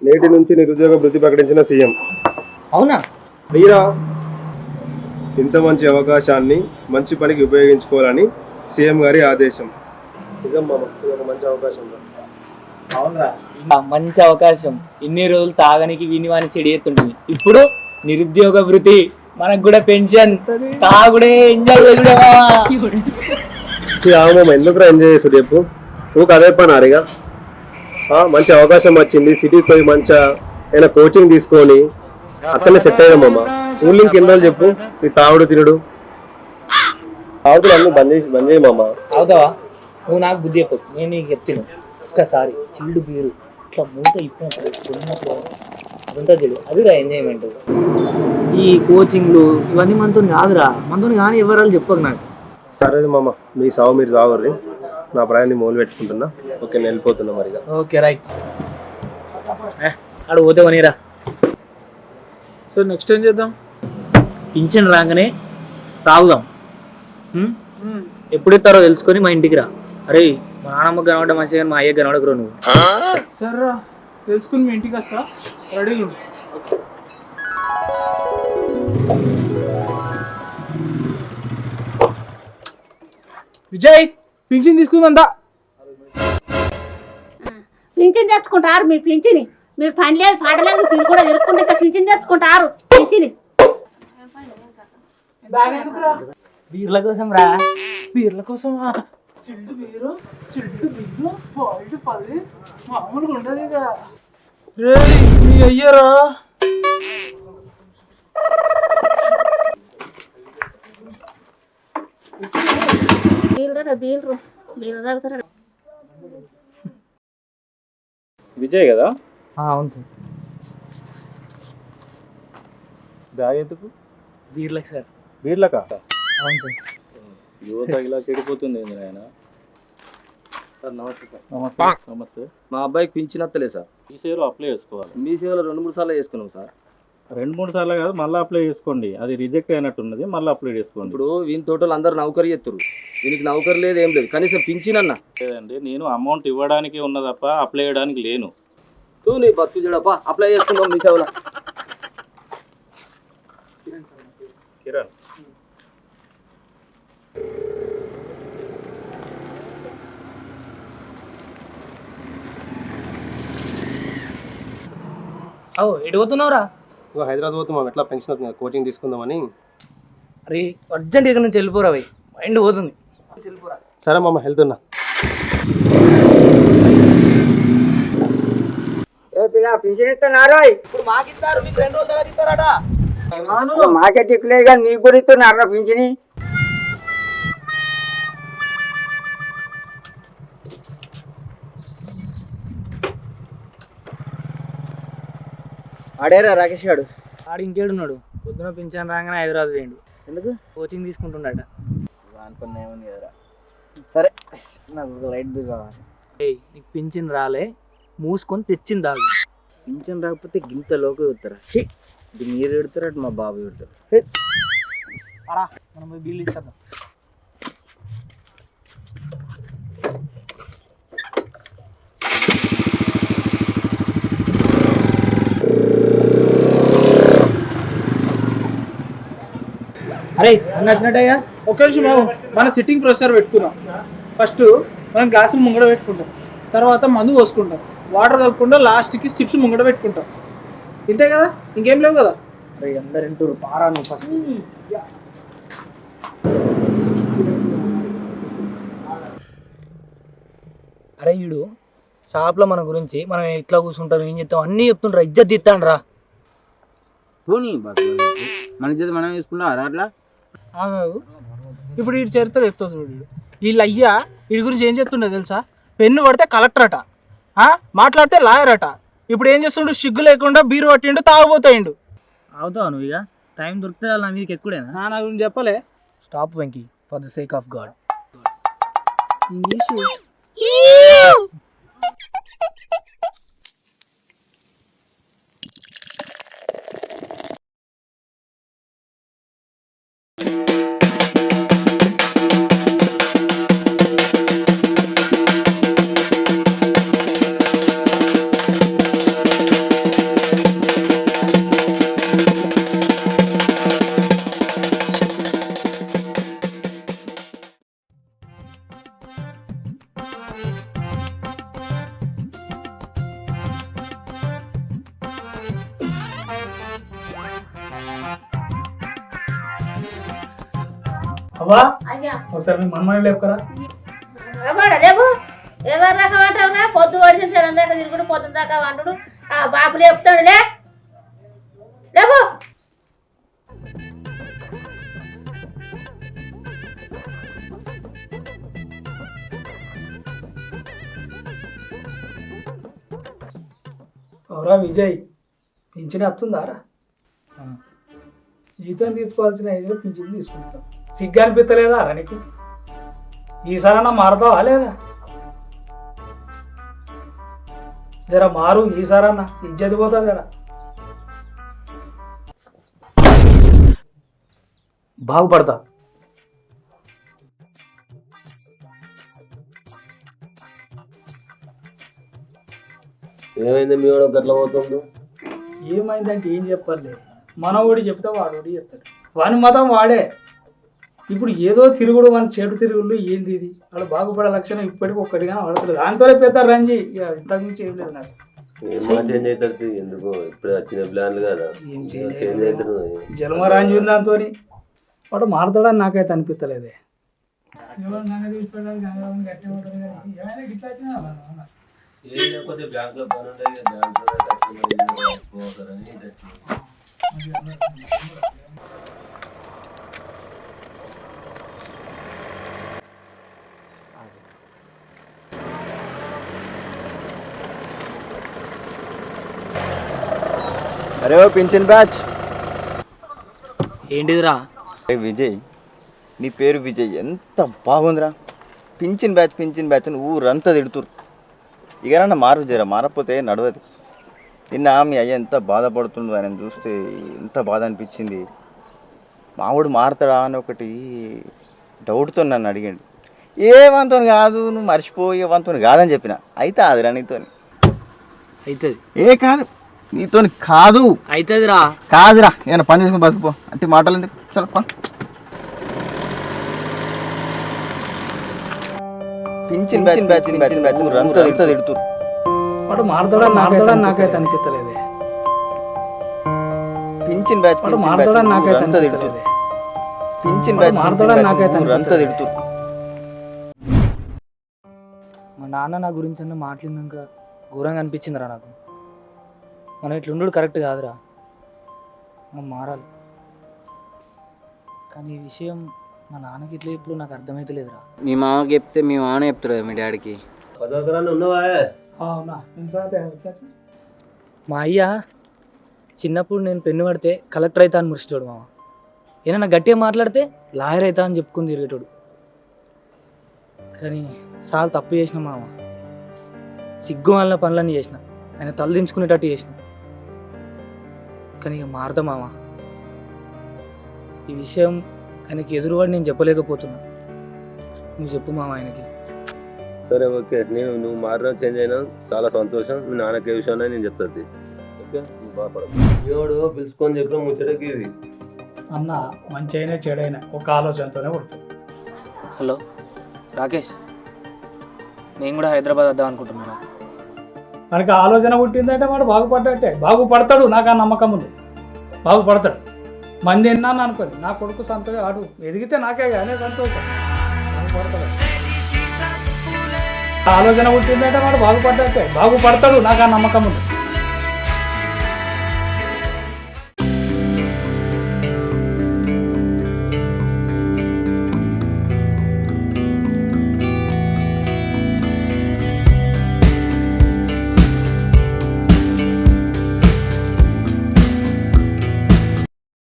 నేటి నుంచి నిరుద్యోగ వృత్తి ప్రకటించిన సీఎం. అవునా? మీరా ఇంత మంచి అవకాశాన్ని మంచి పనికి ఉపయోగించుకోవాలని సీఎం గారి ఆదేశం. నిజం మామ, ఇది ఒక మంచి అవకాశం. అవునరా, మంచి అవకాశం. ఇన్ని రోజులు తాగనికి వినివాని సెడి ఎత్తుంటుంది, ఇప్పుడు నిరుద్యోగ వృత్తి, మనకు కూడా పెన్షన్, తాగుడే, ఎంజాయ్ మామ. ఎందుకురా ఎంజాయ్ చేస్తాడు చెప్పు, నువ్వు అదే పని అడిగా. మంచి అవకాశం వచ్చింది, సిటీకి పోయి మంచిగా ఏదైనా కోచింగ్ తీసుకొని అక్కడనే సెట్ అయ్యాం మామ. ఊళ్ళో ఇంకెన్ని రోజులు చెప్పు ఈ తాగుడు తినడు. తాగుతులు అన్నీ బంద్ చేయి మామ. అవుతావా? నువ్వు నాకు బుద్ధి చెప్పు, నేను నీకు చెప్తాను. ఒక్కసారి చిల్లు బీరు ఇట్లా మూత ఇప్పినప్పుడు అదంతా చెడు, అదిరా ఎంజాయ్మెంట్. ఈ కోచింగ్లు ఇవన్నీ మనతో కాదురా, మనతో కానీ ఎవరాలు చెప్పకు నాకు. సరే మామ, మీ సాగు మీరు తాగుర్రి, నా ప్రయాణాన్ని మొదలు పెట్టుకుంటున్నా. ఓకే, నేను వెళ్ళిపోతున్నా మరిగా. ఓకే రైట్, అక్కడ పోతే కొనిరా. సార్ నెక్స్ట్ ఏం చేద్దాం? పింఛన్ రాగానే తాగుదాం. ఎప్పుడు ఇస్తారో తెలుసుకొని మా ఇంటికి రా. అరే, మా నాన్నమ్మకి కనబడ్డ మంచిగా కానీ మా అయ్యకి కనబడకురా నువ్వు. సరే రా, తెలుసుకుని మీ ఇంటికి వస్తా, రెడీగా ఉండు. విజయ్, పింఛన్ తీసుకుందా? పింఛన్ తెచ్చుకుంటారు మీరు, పింఛని మీరు పని లేదు పాడలేదు, తిరిగి కూడా తిరుక్కుంటే పింఛన్ తెచ్చుకుంటారు. పింఛని బీర్ల కోసం రా. బీర్ల కోసమా? చిల్లు బీరు, చిల్లు బిల్లు, బాయిల్డ్ 10 మామూలుగా ఉండదు ఇక. రే మీ అయ్యారా? బీలు బీలు తాగుతారా? విజయ్ కదా? అవును సార్. బ్యాగ్ ఎందుకు? బీర్లకు సార్. బీర్లకా? అవును సార్. యువత ఇలా చెడిపోతుంది ఏంది నాయన? సార్ నమస్తే సార్. నమస్తే. నమస్తే. మా అబ్బాయికి పింఛన్ వస్తలే సార్. ఈ సేవలో అప్లై చేసుకోవాలి. మీ సేవలో 2-3 సార్లు చేసుకున్నాం సార్. 2-3 సార్లు కాదు, మళ్ళీ అప్లై చేసుకోండి. అది రిజెక్ట్ అయినట్టున్నది, మళ్ళీ అప్లై చేసుకోండి. ఇప్పుడు వీని తోటలు అందరు నౌకరీ ఎత్తురు, దీనికి నౌకరీ లేదు, ఏం లేదు, కనీసం పింఛన్ అన్న లేదండి. నేను అమౌంట్ ఇవ్వడానికి ఉన్న తప్ప అప్లై చేయడానికి లేను. తూ నీ బతుకు చూడప్పా, అప్లై చేసుకుంటాం మీ సేవలో. కిరణ్, ఎటు పోతున్నావురా? హైదరాబాద్ పోతే మామ, ఎట్లా పెన్షన్ అవుతుంది, కోచింగ్ తీసుకుందామని. అరే అర్జెంట్ ఇక్కడ నుంచి వెళ్ళిపోరా, పోయి మైండ్ పోతుంది. సరే మామ, వెళ్తున్నా. పింఛన్ ఇస్తున్నారా? ఇప్పుడు మాకిస్తారు, మీకు 2 రోజులు తర్వాత ఇస్తారట. మాకే దిక్కులేదు కానీ నీకు కూడా ఇస్తున్నారా పింఛని? ఆడేరా రాకేష్ గాడు. ఆడు ఇంకేడున్నాడు, పొద్దున పింఛన్ రాగానే హైదరాబాద్ వేయండు. ఎందుకు? కోచింగ్ తీసుకుంటున్నాడ. అనుకున్నా ఏముంది కదరా. సరే, నాకు ఒక లైట్ బిల్ కావాలి. నీకు పింఛన్ రాలే, మూసుకొని తెచ్చింది దాగు. పింఛన్ రాకపోతే గింత లోకి పెడతారా? ఇది మీరు పెడతారు, అటు మా బాబు పెడతారు. మనం పోయి బిల్లు ఇస్తాం. అరే అన్న వచ్చినట్టయ్యా. ఒక నిమిషం బాబు, మన సిట్టింగ్ ప్రొసీజర్ పెట్టుకున్నాం. ఫస్ట్ మనం గ్లాసులు ముంగడ పెట్టుకుంటాం, తర్వాత మందు పోసుకుంటాం, వాటర్ కలుపుకుంటాం, లాస్ట్కి స్టిప్స్ ముంగడ పెట్టుకుంటాం. ఇంతే కదా, ఇంకేం లేవు కదా. అరే అందరు ఇంటూరు పారా నువ్వు ఫస్ట్. అరే ఈడు షాప్లో మన గురించి మనం ఎట్లా కూర్చుంటాం, ఏం చెప్తాం అన్నీ చెప్తుండ్రా, ఇజ్జత్ ఇస్తాను రా. పోనీ మన చేతి మనం వేసుకుంటాం అట్లా. ఇప్పుడు వీడి చరిత్ర చెప్తా చూడు. వీళ్ళు అయ్యా వీడి గురించి ఏం చెప్తుండే తెలుసా? పెన్ను పడితే కలెక్టర్ అట, మాట్లాడితే లాయర్ అట. ఇప్పుడు ఏం చేస్తుండు? సిగ్గు లేకుండా బీరు పట్టిండు, తాగుపోతాయిండు. అవుతావు నువ్వు ఇక టైం దొరికితే నా మీదకి ఎక్కుడేనా? నా గురించి చెప్పలే. Stop Venky, for the sake of God. English అబ్బా అయ్యా ఒకసారి మీ మనమని లేపుకరా. వాడ లేవు ఎవరి దాకా వంటావునా పొద్దు పడిన జనం దాకా తిరుగుడు పొద్దున దాకా వంటుడు ఆ బాపు లేపుతాడు లేవు ఎవరా విజయ్ పింఛన్ వస్తుందారా? జీతం తీసుకోవాల్సిన ఏజ్లో పింఛన్ తీసుకుంటాం. సిగ్గు అనిపించలేదా రా నీకు? ఈసారన్నా మారుతావా లేదా? జర మారు ఈసారన్నా, ఇజ్జతి పోతుంది కదా. బాగుపడతా. ఏమైంది మీ వాడు గట్ల పోతుండు? ఏమైందంటే ఏం చెప్పాలి, మనవాడు చెప్తే వాడు చెప్తాడు. వాని మతం వాడే. ఇప్పుడు ఏదో తిరుగుడు మన చెడు తిరుగుళ్ళు ఏంది ఇది? వాళ్ళు బాగుపడే లక్షణం ఇప్పటికీ ఒక్కటిగా వాడతలేదు. దాంతోనే పెద్ద రంజి, ఇక ఇంతకు మించి ఏం లేదు నాకు. చేంజ్ అవుతుంది ఎందుకు? ఇప్పుడు వచ్చిన ప్లాన్లు కదా చేంజ్ అవుతుంది. జన్మ రంజి ఉంది దాంతో. వాడు మారుతాడని నాకైతే అనిపించలేదే. లేకపోతే బ్యాంకులో పని ఉంటాయి, బ్యాంకులో అరే ఓ పింఛన్ బ్యాచ్. ఏంటిదిరా? విజయ్, నీ పేరు విజయ్, ఎంత బాగుందిరా. పింఛన్ బ్యాచ్ అని ఊరంతా తిడుతురు. ఇకనన్నా మారు జరా, మారకపోతే నడవదు. నిన్న మీ అయ్య ఎంత బాధపడుతుండు, ఆయన చూస్తే ఎంత బాధ అనిపించింది. మావాడు మారుతాడా అని ఒకటి డౌట్తో నన్ను అడిగాడు. ఏమంతో కాదు, నువ్వు మర్చిపోయే వంతో కాదని చెప్పిన. అయితే అదిరా నీతో అవుతుంది. ఏ కాదు, నీతో కాదు. అవుతుందిరా. కాదురా, ఏమైనా పని చేసుకుని బతుకుపో అంటే మాటలు ఎందుకు? చలపా. పింఛన్ బ్యాచ్ ఊరంతా తిడుతురు. వాడు మారుతాడని నాకైతే అనిపించలేదే. పింఛన్ బ్యాచ్ మారుతాడని నాకైతే తిడుతురు. పింఛన్ బ్యాచ్ ఊరంతా తిడుతురు. మా నాన్న నా గురించి అన్న మాట్లాడినాక ఘోరంగా అనిపించిందిరా నాకు. మనం ఇట్లుండు కరెక్ట్ కాదురా, మనం మారాలి. కానీ ఈ విషయం మా నాన్నకి ఇట్లా ఇప్పుడు నాకు అర్థమైతలేదురా. మీ మామకి చెప్తే మీ మామ చెప్తాడు మీ డాడీకి. ఉన్నావా? మా అయ్య చిన్నప్పుడు నేను పెన్ను పడితే కలెక్టర్ అవుతా అని మురిచేటోడు మామ. ఏదైనా గట్టిగా మాట్లాడితే లాయర్ అవుతా అని చెప్పుకుని తిరిగేటోడు. కానీ చాలా తప్పు చేసిన మామ. సిగ్గు వల్ల పనులన్నీ చేసిన, ఆయన తలదించుకునేటట్టు చేసిన. కానీ ఇక మారుతా మామ. ఈ విషయం ఆయనకి ఎదురువాడు నేను చెప్పలేకపోతున్నా. నువ్వు చెప్పు మామ ఆయనకి. సరే ఓకే, నువ్వు మారినా చేంజ్ అయినా చాలా సంతోషం. మీ నాన్నకి ఏ విషయాన్ని నేను చెప్తుంది. ఓకే, నువ్వు బాధపడదు. మీవాడు పిలుచుకొని చెప్పిన ముచ్చటకి ఇది అన్న, మంచి అయినా చెడైనా ఒక ఆలోచనతోనే పడుతుంది. హలో రాకేష్, నేను కూడా హైదరాబాద్ వద్దాం అనుకుంటున్నాను. మనకి ఆలోచన పుట్టిందంటే వాడు బాగుపడ్డట్టే. బాగుపడతాడు, నాకు ఆ నమ్మకం ఉంది. బాగుపడతాడు. మంది ఎన్నాను అనుకోని నా కొడుకు సంతోషం, ఆడు ఎదిగితే నాకే కానీ సంతోషం. బాగుపడతాడు. ఆలోచన పుట్టిందంటే వాడు బాగుపడ్డట్టే. బాగుపడతాడు, నాకు ఆ నమ్మకం ఉంది.